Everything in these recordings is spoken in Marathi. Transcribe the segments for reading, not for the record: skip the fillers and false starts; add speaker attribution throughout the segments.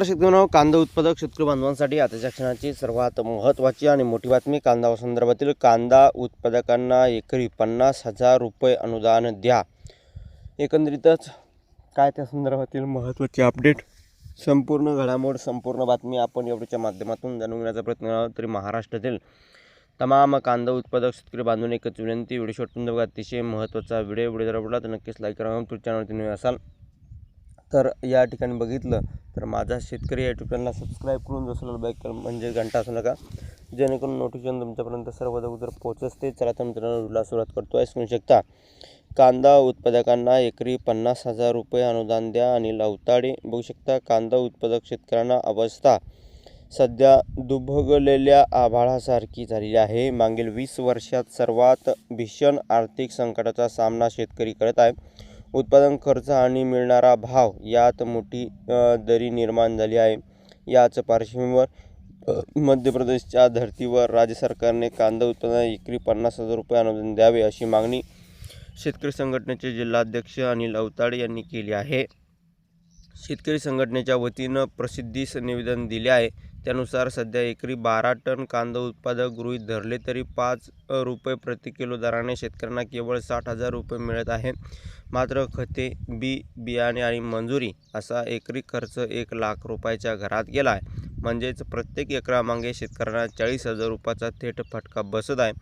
Speaker 1: शेतकऱ्यांनो, कांदा उत्पादक शेतकरी बांधवांसाठी आताच्या क्षणाची सर्वात महत्त्वाची आणि मोठी बातमी. कांदा संदर्भातील कांदा उत्पादकांना एकरी 50,000 रुपये अनुदान द्या. एकंदरीतच काय त्या संदर्भातील महत्त्वाची अपडेट, संपूर्ण घडामोड, संपूर्ण बातमी आपण एवढ्याच्या माध्यमातून जाणून घेण्याचा प्रयत्न केला. तरी महाराष्ट्रातील तमाम कांदा उत्पादक शेतकरी बांधवांनी एकच विनंती, व्हिडिओ शेवटपर्यंत बघा. अतिशय महत्त्वाचा व्हिडिओ जर आवडला तर नक्कीच लाईक करा. तुमच्या चॅनलवरती नवीन असाल तर या ठिकाणी बघितलं तर माझा शेतकरी यूट्यूब चॅनलला सबस्क्राईब करून जसं बाईक म्हणजे घंटा असू नका, जेणेकरून नोटिफिकेशन तुमच्यापर्यंत सर्व अगोदर पोहोचते. चला तर मित्रांनो, व्हिडिओला सुरुवात करतो आहे. समजू शकता, कांदा उत्पादकांना एकरी 50,000 रुपये अनुदान द्या. अनिल अवताडे. बघू शकता, कांदा उत्पादक शेतकऱ्यांना अवस्था सध्या दुभगलेल्या आभाळासारखी झालेली आहे. मागील 20 वर्षात सर्वात भीषण आर्थिक संकटाचा सामना शेतकरी करत आहे. उत्पादन खर्च आणि मिळणारा भाव यात मोठी दरी निर्माण झाली आहे. याच पार्श्वभूमीवर मध्य प्रदेशच्या धर्तीवर राज्य सरकारने कांदा उत्पादनाला एकरी 50,000 रुपये अनुदान द्यावे अशी मागणी शेतकरी संघटनेचे जिल्हाध्यक्ष अनिल अवताडे यांनी केली आहे. शेतकरी संघटनेच्या वतीनं प्रसिद्धीस निवेदन दिले आहे. त्यानुसार सध्या एकरी 12 टन कांदा उत्पादक गृहीत धरले तरी 5 रुपये प्रति किलो दराने शेतकऱ्यांना केवळ 60,000 रुपये मिळत आहे. मात्र खते, बियाणे आणि मंजुरी असा एकरी खर्च 1 लाख रुपयाच्या घरात गेला आहे. म्हणजेच प्रत्येक एकरामागे शेतकऱ्यांना 40,000 रुपयाचा थेट फटका बसत आहे.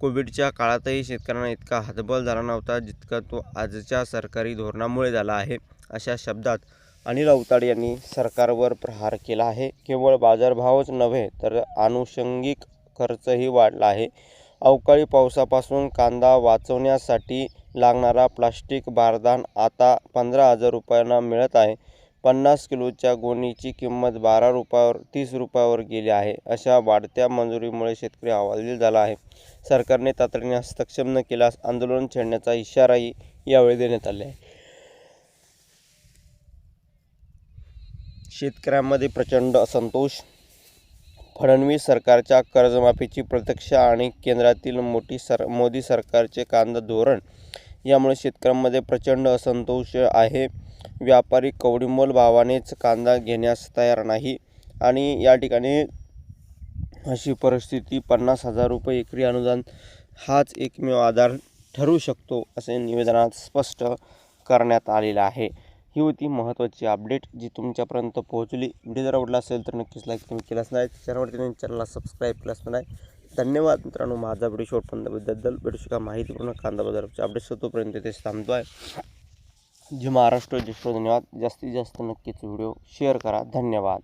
Speaker 1: कोविडच्या काळातही शेतकऱ्यांना इतका हातबल झाला नव्हता जितका तो आजच्या सरकारी धोरणामुळे झाला आहे. अशा शब्दात अनिल अवताडे यांनी सरकारवर प्रहार केला आहे. केवळ बाजारभावच नव्हे तर आनुषंगिक खर्चही वाढला आहे. अवकाळी पावसापासून कांदा वाचवण्यासाठी लागणारा प्लास्टिक बारदान आता 15,000 रुपयांना मिळत आहे. 50 किलोच्या गोणीची किंमत 12 रुपयावर 30 रुपयावर गेली आहे. अशा वाढत्या मंजुरीमुळे शेतकरी हवालदिल झाला आहे. सरकारने तातडीने हस्तक्षेप न केल्यास आंदोलन छेडण्याचा इशाराही यावेळी देण्यात आला आहे. शेतकऱ्यांमध्ये प्रचंड असंतोष. फडणवीस सरकारच्या कर्जमाफीची प्रतीक्षा आणि केंद्रातील मोदी सरकारचे कांदा धोरण यामुळे शेतकऱ्यांमध्ये प्रचंड असंतोष आहे. व्यापारी कवडीमोल भावानेच कांदा घेण्यास तयार नाही आणि या ठिकाणी अशी परिस्थिती 50,000 रुपये एकरी अनुदान हाच एकमेव आधार ठरू शकतो असे निवेदनात स्पष्ट करण्यात आलेलं आहे. ही होती महत्त्वाची अपडेट जी तुमच्यापर्यंत पोहोचली. व्हिडिओ जर आवडला असेल तर नक्कीच लाईक तुम्ही केलाच नाही, चॅनलला सबस्क्राईब केलाच नाही. धन्यवाद मित्रांनो. माझा व्हिडिओ शेवटपर्यंत बद्दल व्हिडिओ शिका माहितीपूर्ण कांदा बाजाराचे अपडेट्स होतोपर्यंत तेच थांबतो आहे. जय महाराष्ट्र, जय श्री. धन्यवाद. जास्तीत जास्त नक्कीच व्हिडिओ शेअर करा. धन्यवाद.